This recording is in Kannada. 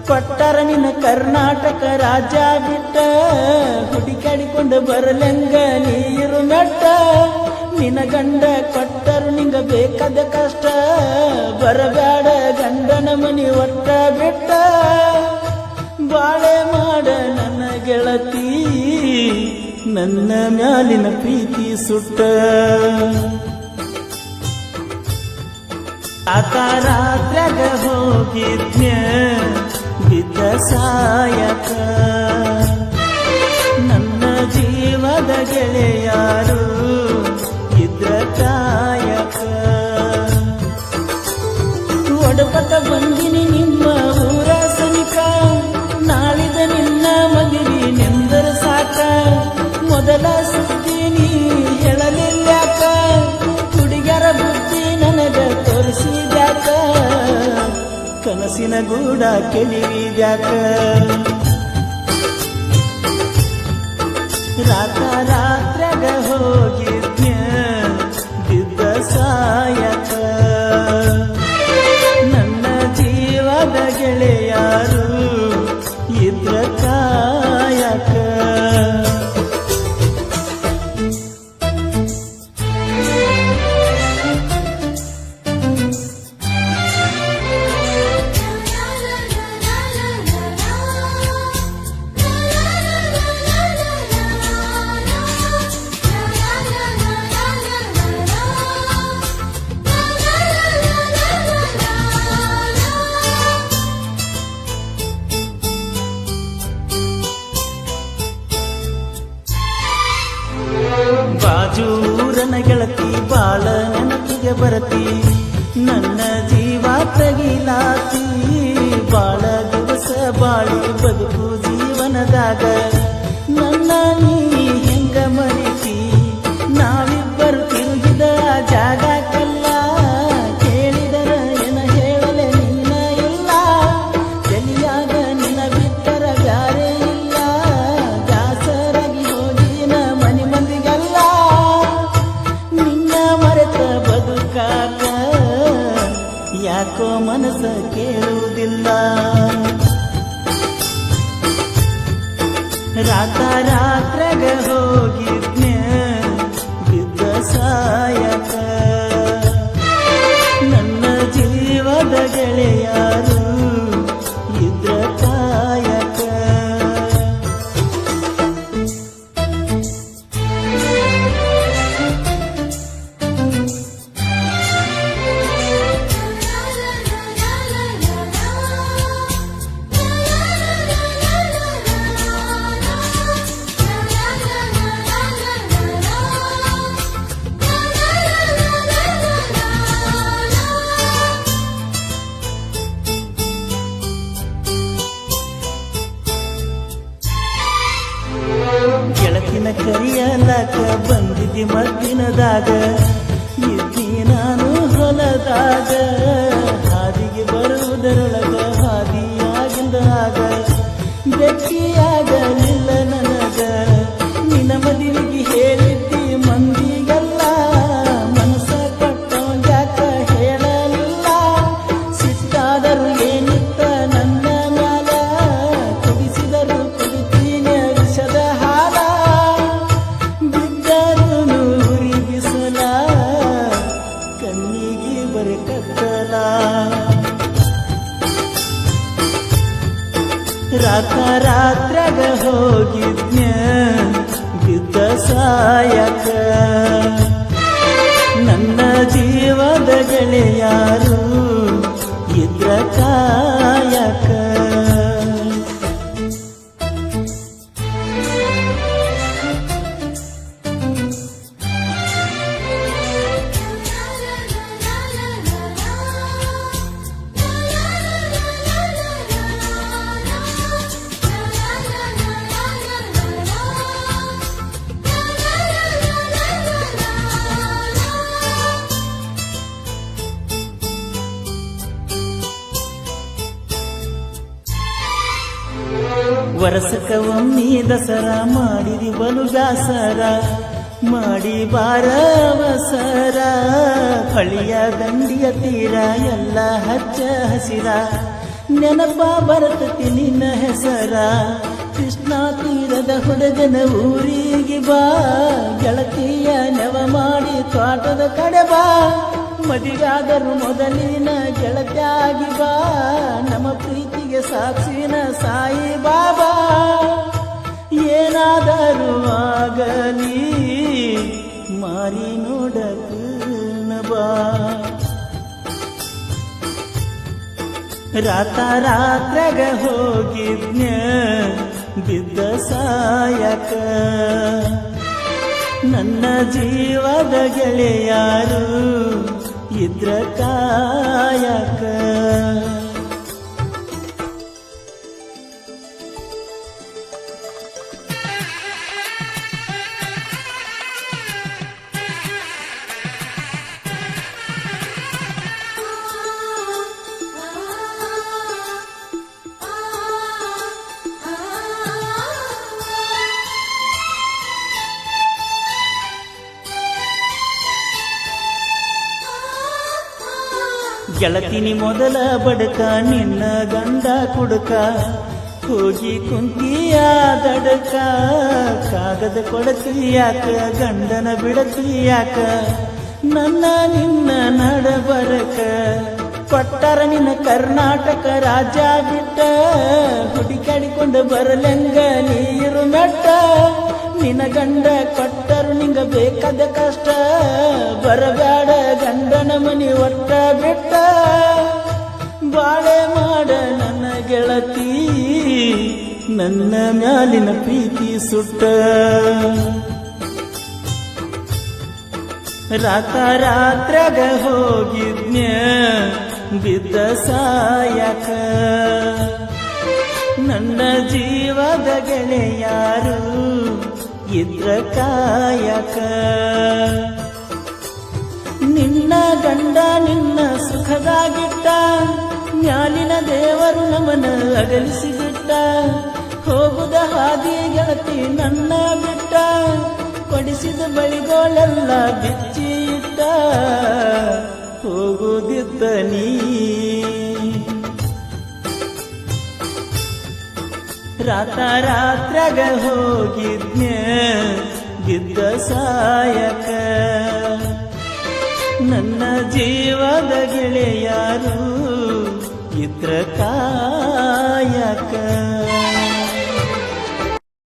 ಕೊಟ್ಟರ ನಿನ್ನ ಕರ್ನಾಟಕ ರಾಜ್ಯ ಬಿಟ್ಟ ಹುಡುಕಾಡಿಕೊಂಡು ಬರಲೆಂಗ ನೀರು ಮೆಟ್ಟ ನಿನ್ನ ಗಂಡ ಕೊಟ್ಟರು ನಿಂಗ ಬೇಕಾದ ಕಷ್ಟ ಬರಬೇಡ ಗಂಡನ ಮನಿ ಒಟ್ಟ ಬಿಟ್ಟ ಬಾಳೆ ಮಾಡ ನನ್ನ ಗೆಳತಿ ನನ್ನ ಮ್ಯಾಲಿನ ಪ್ರೀತಿ ಸುಟ್ಟ ಆತ ರಾತ್ರ್ಯಾಗ ಹೋಗಿದ್ನ್ಯ ಬಿದ್ದ ಸಾಯಕ ನನ್ನ ಜೀವದ ಗೆಳೆಯಾರು ಇದ್ರ ಕಾಯಕ ಒಡಪಟ ಬಂದಿನಿ ನಿಮ್ಮ ಊರ ಸನಿಕ ನಾಳಿದ ನಿನ್ನ ಮದುವೆ ನೆಂದರ ಸಾಕ ಮೊದಲ ಸುದ್ದಿ ನೀ ಹೇಳಲಿಲ್ಲಾಕ ಹುಡುಗರ ಬುದ್ಧಿ ನನಗ ತೋರಿಸಿದ್ಯಾಕ ಕನಸಿನ ಗೂಡ ಕೆಳಿವಿದ್ಯಾಕ ರಾತ್ರ್ಯಾಗ ಹೋಗಿದ್ನ್ಯ ಬಿದ್ದ ಸಾಯಕ ನನ್ನ ಜೀವದ ಗೆಳೆಯಾರು ಇದ್ರ ಕಾಯಕ ಬಾಜೂರನ ಗೆಳತಿ ಬಾಳ ನೆನಪಿಗೆ ಬರತಿ ನನ್ನ ಜೀವ ತಗಿಲಾತಿ ಬಾಳ ದಿವಸ ಬಾಳಿ ಬದುಕು ಜೀವನದಾಗ ನನ್ನ ನೀ ಹೆಂಗ ಮರಿತಿ ನಾವಿಬ್ಬರು ತಿರುಗಿದ ಜಾಗಕ್ಕೆಲ್ಲ ಕೇಳಿದರ ಏನ ಹೇಳಲೆ ನೀನ ಇಲ್ಲ ತಲಿಯಾಗ ನಿನ್ನ ಬಿಟ್ಟರ ಬ್ಯಾರೆ ಇಲ್ಲ ದಾಸರಾಗಿ ಹೋಗಿನ ಮನೆ ಮಂದಿಗೆಲ್ಲ ನಿನ್ನ ಮರೆತ ಬದುಕಾಕ ಯಾಕೋ ಮನಸ್ಸ ಕೇಳುವುದಿಲ್ಲ ರಾತ್ರ್ಯಾಗ ಹೋಗಿದ್ನ್ಯ ಬಿದ್ದ ಸಾಯಕ ನನ್ನ ಜೀವದ ಗೆಳೆಯಾರು ಇದ್ರ ಕಾಯಕ ಗೆಳತಿನ ಕರಿಯಲಾಕ ಬಂದಿದ್ದಿ ಮದ್ದಿನದಾಗ ಇದ್ದಿ ನಾನು ಹೊಲದಾಗ ಹಾದಿಗೆ ಬರುವುದರೊಳಗ ಹಾದಿಯಾಗಿಂದಾಗ ಬೆಟ್ಟಿಯಾಗಲಿಲ್ಲ ನನಗ ನಿನ್ನ ಮದುವೆಗೆ ಹೇಳಿದ್ದಿ ಮಂದಿಗೆಲ್ಲ ಮನಸ್ಸ ಕೊಟ್ಟೋಗ್ಯಾಕ ಹೇಳಲಿಲ್ಲ ಸಿಟ್ಟಾದರೂ ಏನಿತ್ತ ನನ್ನ ಮ್ಯಾಲ ಕುಡಿಸಿದರು ಕುಡಿತೀನ ವಿಷದ ಹಾಲ ಬಿದ್ದರು ನೂರಿ ಬಿಸಲ ಕಣ್ಣಿಗೆ ಬರೆ ಕತ್ತಲ ರಾತ್ರ್ಯಾಗ ಹೋಗಿದ್ನ್ಯ ಬಿದ್ದ ಸಾಯಕ ನನ್ನ ಜೀವದ ಗೆಳೆಯಾರು ಇದ್ರ ಕಾಯಕ ವರಸಕ ಒಮ್ಮಿ ದಸರಾ ಮಾಡಿದಿ ಬಲು ಬ್ಯಾಸರ ಮಾಡಿ ಬಾರವಸರ ಹಳಿಯ ದಂಡಿಯ ತೀರ ಎಲ್ಲ ಹಚ್ಚ ಹಸಿರ ನೆನಪ ಬರತತಿ ನಿನ್ನ ಹೆಸರ ಕೃಷ್ಣ ತೀರದ ಹುಡುಗನ ಊರಿಗೆ ಬಾ ಗೆಳತಿಯ ನೆವ ಮಾಡಿ ತೋಟದ ಕಡೆ ಬಾ ಮದಿಗಾದರೂ ಮೊದಲಿನ ಗೆಳತಿಯಾಗಿ ಬಾ ನಮ್ಮ ಪ್ರೀತಿಗೆ ಸಾಕ್ಷಿನ ಸಾಯಿ ಬಾಬಾ ಏನಾದರೂ ಆಗಲಿ ಮಾರಿ ನೋಡಕನ ಬಾ ರಾತ್ರಾಗ ಹೋಗಿದ್ನ ಬಿದ್ದ ಸಾಯಕ ನನ್ನ ಜೀವದ ಗೆಳೆಯಾರು ಇದ್ರ ಕಾಯಕ ಗೆಳತಿನಿ ಮೊದಲ ಬಡಕ ನಿನ್ನ ಗಂಡ ಕುಡುಕ ಹೋಗಿ ಕುಂತಿಯ ದಡಕ ಕಾಗದ ಕೊಡತಿಯಾಕ ಗಂಡನ ಬಿಡತಿಯಾಕ ನನ್ನ ನಿನ್ನ ನಡಬರಕ ಕೊಟ್ಟರ ನಿನ್ನ ಕರ್ನಾಟಕ ರಾಜ್ಯ ಬಿಟ್ಟ ಹುಡುಕಾಡಿಕೊಂಡು ಬರಲೆಂಗ ನೀರು ಮೆಟ್ಟ ನಿನ್ನ ಗಂಡ ಕೊಟ್ಟರು ನಿಂಗ ಬೇಕಾದ ಕಷ್ಟ ಬರಬೇಡ ಗಂಡನ ಮನಿ ಒಟ್ಟ ಬಿಟ್ಟ ಬಾಳೆ ಮಾಡ ನನ್ನ ಗೆಳತಿ ನನ್ನ ಮ್ಯಾಲಿನ ಪ್ರೀತಿ ಸುಟ್ಟ ರಾತ್ರಾಗ ಹೋಗಿದ್ನ ಬಿದ್ದ ಸಾಯಕ ನನ್ನ ಜೀವದ ಗೆಳೆಯಾರು ಇದ್ರ ಕಾಯಕ ನಿನ್ನ ಗಂಡ ನಿನ್ನ ಸುಖದಾಗಿಟ್ಟ ಮ್ಯಾಲಿನ ದೇವರು ನಮ್ಮನ ಅಗಲಿಸಿ ಬಿಟ್ಟ ಹೋಗುದ ಹಾದಿ ಗೆಳತಿ ನನ್ನ ಬಿಟ್ಟ ಕೊಡಿಸಿದ ಬಳಿಗೋಳೆಲ್ಲ ಬಿಚ್ಚಿ ಇಟ್ಟ ಹೋಗುದಿದ್ದ ನೀ ರಾತ್ರಾಗ ಹೋಗಿದ್ನ ಬಿದ್ದ ಸಾಯಕ ನನ್ನ ಜೀವದ ಗೆಳೆಯಾರು ಇದ್ರ ಕಾಯಕ